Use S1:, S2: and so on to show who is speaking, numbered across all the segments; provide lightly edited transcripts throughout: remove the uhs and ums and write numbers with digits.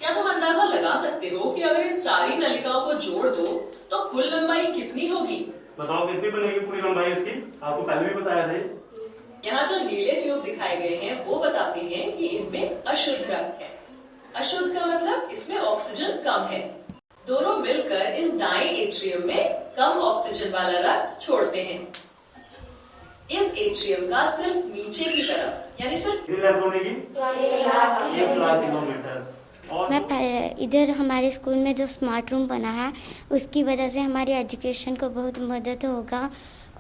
S1: क्या तुम अंदाजा लगा सकते हो कि अगर इन सारी नलिकाओं को जोड़ दो तो कुल लंबाई कितनी होगी?
S2: बताओ कितनी बनेगी पूरी लंबाई इसकी? आपको पहले भी बताया था।
S1: यहाँ जो नीले ट्यूब दिखाए गए हैं वो बताते हैं कि इनमें अशुद्ध रक्त है। अशुद्ध का मतलब इसमें ऑक्सीजन कम है। दोनों मिलकर इस दाएं एट्रियम में कम ऑक्सीजन वाला रक्त छोड़ते हैं। इस एट्रियम का सिर्फ नीचे की तरफ यानी सिर्फ
S2: 1,00,000 किलोमीटर।
S3: मैं इधर हमारे स्कूल में जो स्मार्ट रूम बना है उसकी वजह से हमारी एजुकेशन को बहुत मदद होगा।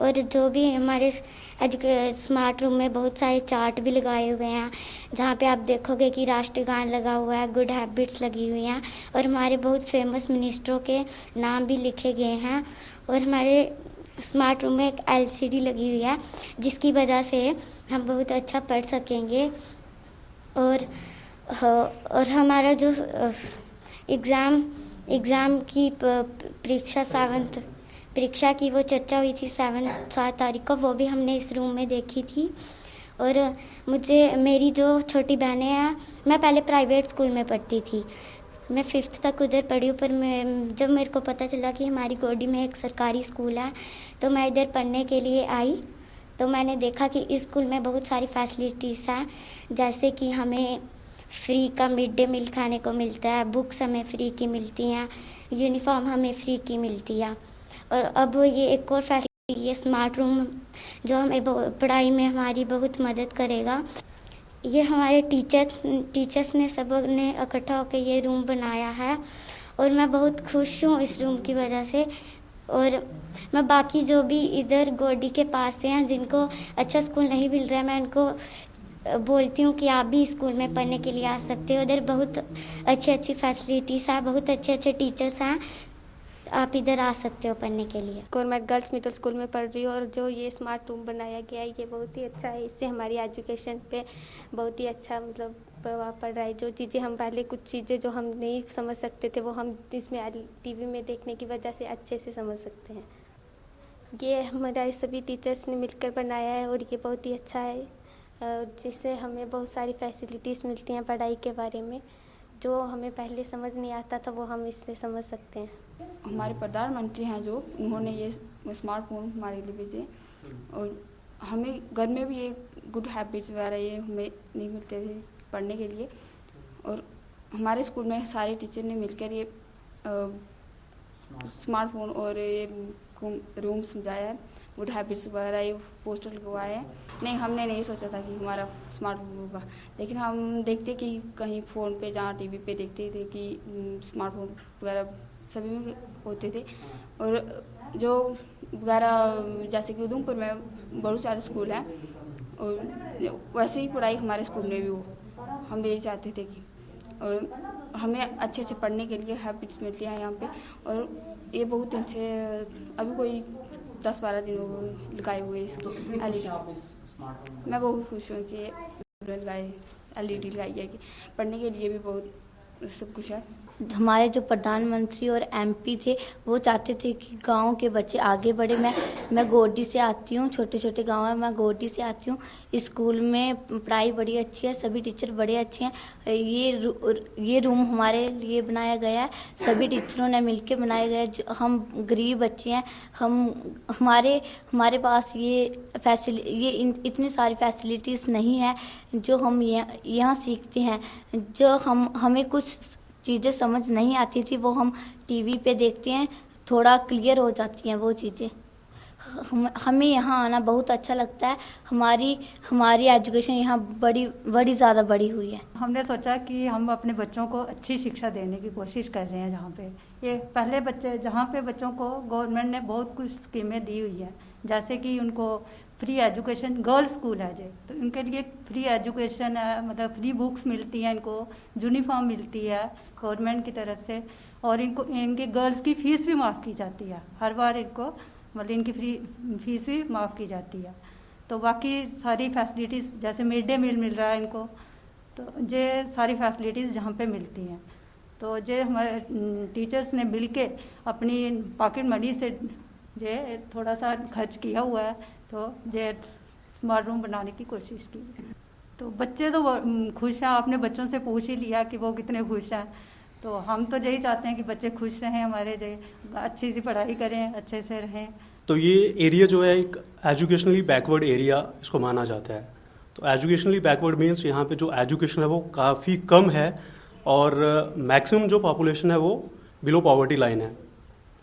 S3: और जो भी हमारे स्मार्ट रूम में बहुत सारे चार्ट भी लगाए हुए हैं जहाँ पे आप देखोगे कि राष्ट्रगान लगा हुआ है, गुड हैबिट्स लगी हुई हैं और हमारे बहुत फेमस मिनिस्टरों के नाम भी लिखे गए हैं। और हमारे स्मार्ट रूम में एक एलसीडी लगी हुई है जिसकी वजह से हम बहुत अच्छा पढ़ सकेंगे। और हमारा जो एग्ज़ाम की परीक्षा की वो चर्चा हुई थी 7 तारीख को, वो भी हमने इस रूम में देखी थी। और मेरी जो छोटी बहनें हैं, मैं पहले प्राइवेट स्कूल में पढ़ती थी, मैं 5th तक उधर पढ़ी हूँ। पर जब मेरे को पता चला कि हमारी गोडी में एक सरकारी स्कूल है तो मैं इधर पढ़ने के लिए आई। तो मैंने देखा कि इस स्कूल में बहुत सारी फैसिलिटीज़ हैं, जैसे कि हमें फ्री का मिड डे मील खाने को मिलता है, बुक्स हमें फ्री की मिलती हैं, यूनिफॉर्म हमें फ्री की मिलती है। और अब ये एक और फैसिलिटी, ये स्मार्ट रूम जो हमें पढ़ाई में हमारी बहुत मदद करेगा। ये हमारे टीचर्स ने सब ने इकट्ठा होकर ये रूम बनाया है और मैं बहुत खुश हूँ इस रूम की वजह से। और मैं बाकी जो भी इधर गोडी के पास से हैं जिनको अच्छा स्कूल नहीं मिल रहा है, मैं उनको बोलती हूँ कि आप भी स्कूल में पढ़ने के लिए आ सकते हो। उधर बहुत अच्छी फैसिलिटीज़ हैं, बहुत अच्छे टीचर्स हैं, आप इधर आ सकते हो पढ़ने के लिए।
S4: गवर्नमेंट गर्ल्स मिडिल स्कूल में पढ़ रही हूँ और जो ये स्मार्ट रूम बनाया गया है ये बहुत ही अच्छा है। इससे हमारी एजुकेशन पे बहुत ही अच्छा मतलब प्रभाव पड़ रहा है। जो चीज़ें हम पहले कुछ चीज़ें जो हम नहीं समझ सकते थे वो हम इसमें टीवी में देखने की वजह से अच्छे से समझ सकते हैं। ये हमारे सभी टीचर्स ने मिलकर बनाया है और ये बहुत ही अच्छा है, जिससे हमें बहुत सारी फैसिलिटीज़ मिलती हैं पढ़ाई के बारे में, जो हमें पहले समझ नहीं आता था वो हम इससे समझ सकते हैं।
S5: हमारे प्रधानमंत्री हैं जो, उन्होंने ये स्मार्टफोन हमारे लिए भेजे और हमें घर में भी ये गुड हैबिट्स वगैरह ये हमें नहीं मिलते थे पढ़ने के लिए। और हमारे स्कूल में सारे टीचर ने मिलकर ये स्मार्टफोन और ये रूम समझाया है, गुड हैबिट्स वगैरह ये पोस्टर लगवाए हैं। नहीं, हमने नहीं सोचा था कि हमारा स्मार्टफोन होगा, लेकिन हम देखते कि कहीं फ़ोन पे जहाँ टीवी पे देखते थे कि स्मार्टफोन वगैरह सभी में होते थे। और जो वगैरह जैसे कि उधमपुर में बहुत सारे स्कूल हैं और वैसे ही पढ़ाई हमारे स्कूल में भी हो, हम यही चाहते थे कि और हमें अच्छे से पढ़ने के लिए हैबिट्स मिलती हैं यहाँ पे। और ये बहुत दिन से अभी कोई 10-12 दिन लगाए हुए इसकी एलईडी। मैं बहुत खुश हूँ कि लगाए एलईडी लगाई है कि पढ़ने के लिए भी बहुत सब कुछ है।
S6: हमारे जो प्रधानमंत्री और एमपी थे वो चाहते थे कि गांव के बच्चे आगे बढ़े। मैं गोडी से आती हूँ, छोटे छोटे गांव है, मैं गोडी से आती हूँ। स्कूल में पढ़ाई बड़ी अच्छी है, सभी टीचर बड़े अच्छे हैं। ये रूम हमारे लिए बनाया गया है, सभी टीचरों ने मिलकर बनाया गया है। हम गरीब बच्चे हैं, हमारे पास ये इतनी सारी फैसिलिटीज़ नहीं है जो हम यहाँ सीखते हैं। जो हमें कुछ चीज़ें समझ नहीं आती थी वो हम टीवी पे देखते हैं, थोड़ा क्लियर हो जाती हैं वो चीज़ें। हमें यहाँ आना बहुत अच्छा लगता है। हमारी एजुकेशन यहाँ बड़ी ज़्यादा बढ़ी हुई है।
S7: हमने सोचा कि हम अपने बच्चों को अच्छी शिक्षा देने की कोशिश कर रहे हैं। जहाँ पे ये पहले जहाँ पे बच्चों को गवर्नमेंट ने बहुत कुछ स्कीमें दी हुई है, जैसे कि उनको फ्री एजुकेशन, गर्ल्स स्कूल है जो, तो उनके लिए फ्री एजुकेशन है, मतलब फ्री बुक्स मिलती हैं, इनको यूनिफॉर्म मिलती है गवर्नमेंट की तरफ से। और इनके गर्ल्स की फ़ीस भी माफ़ की जाती है, हर बार इनको मतलब इनकी फीस भी माफ़ की जाती है। तो बाकी सारी फैसिलिटीज़ जैसे मिड डे मील मिल रहा है इनको, तो ये सारी फैसिलिटीज़ जहाँ पे मिलती हैं। तो ये हमारे टीचर्स ने मिल के अपनी पॉकेट मनी से ये थोड़ा सा खर्च किया हुआ है, तो ये स्मार्ट रूम बनाने की कोशिश की। तो बच्चे तो खुश हैं। आपने बच्चों से पूछ ही लिया कि वो कितने खुश हैं, तो हम तो यही चाहते हैं कि बच्चे खुश रहें, हमारे अच्छी सी पढ़ाई करें, अच्छे से रहें।
S2: तो ये एरिया जो है एक एजुकेशनली बैकवर्ड एरिया इसको माना जाता है। तो एजुकेशनली बैकवर्ड मीन्स यहाँ पे जो एजुकेशन है वो काफ़ी कम है और मैक्सिमम जो पॉपुलेशन है वो बिलो पॉवर्टी लाइन है।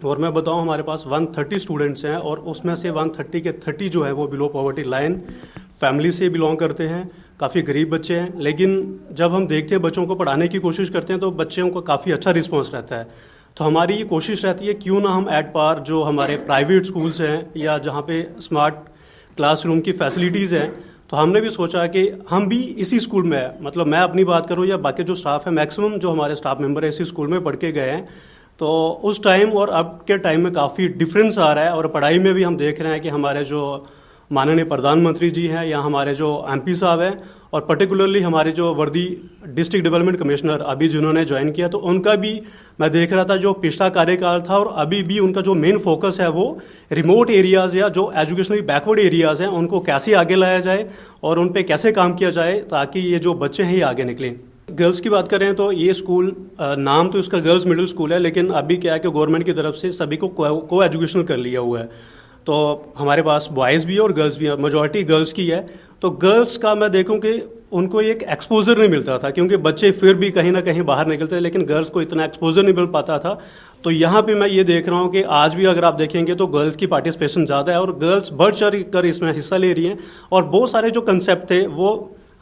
S2: और मैं बताऊँ हमारे पास 130 स्टूडेंट्स हैं और उसमें से 130 के 30 जो है वो बिलो पॉवर्टी लाइन फैमिली से बिलोंग करते हैं, काफ़ी गरीब बच्चे हैं। लेकिन जब हम देखते हैं बच्चों को पढ़ाने की कोशिश करते हैं तो बच्चों को काफ़ी अच्छा रिस्पॉन्स रहता है। तो हमारी ये कोशिश रहती है क्यों ना हम एट पार जो हमारे प्राइवेट स्कूल्स हैं या जहाँ पे स्मार्ट क्लासरूम की फैसिलिटीज़ हैं, तो हमने भी सोचा कि हम भी इसी स्कूल में, मतलब मैं अपनी बात करूँ या बाकी जो स्टाफ है, मैक्सिमम जो हमारे स्टाफ मेंबर है इसी स्कूल में पढ़ के गए हैं। तो उस टाइम और अब के टाइम में काफ़ी डिफरेंस आ रहा है और पढ़ाई में भी हम देख रहे हैं कि हमारे जो माननीय प्रधानमंत्री जी हैं या हमारे जो एमपी साहब हैं और पर्टिकुलरली हमारे जो वर्दी डिस्ट्रिक्ट डेवलपमेंट कमिश्नर अभी जिन्होंने ज्वाइन किया, तो उनका भी मैं देख रहा था जो पिछला कार्यकाल था और अभी भी उनका जो मेन फोकस है वो रिमोट एरियाज़ या जो एजुकेशनली बैकवर्ड एरियाज़ हैं उनको कैसे आगे लाया जाए और उन पर कैसे काम किया जाए ताकि ये जो बच्चे हैं ये आगे निकलें। गर्ल्स की बात करें तो ये स्कूल नाम तो इसका गर्ल्स मिडिल स्कूल है, लेकिन अभी क्या है कि गवर्नमेंट की तरफ से सभी को को एजुकेशनल कर लिया हुआ है। तो हमारे पास बॉयज़ भी है और गर्ल्स भी है, मेजॉरिटी गर्ल्स की है। तो गर्ल्स का मैं देखूं कि उनको एक एक्सपोजर नहीं मिलता था क्योंकि बच्चे फिर भी कहीं ना कहीं बाहर निकलते हैं, लेकिन गर्ल्स को इतना एक्सपोजर नहीं मिल पाता था। तो यहाँ पे मैं ये देख रहा हूँ कि आज भी अगर आप देखेंगे तो गर्ल्स की पार्टिसिपेशन ज़्यादा है और गर्ल्स बढ़ चढ़ कर इसमें हिस्सा ले रही हैं और बहुत सारे जो कंसेप्ट थे वो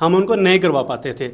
S2: हम उनको नहीं करवा पाते थे।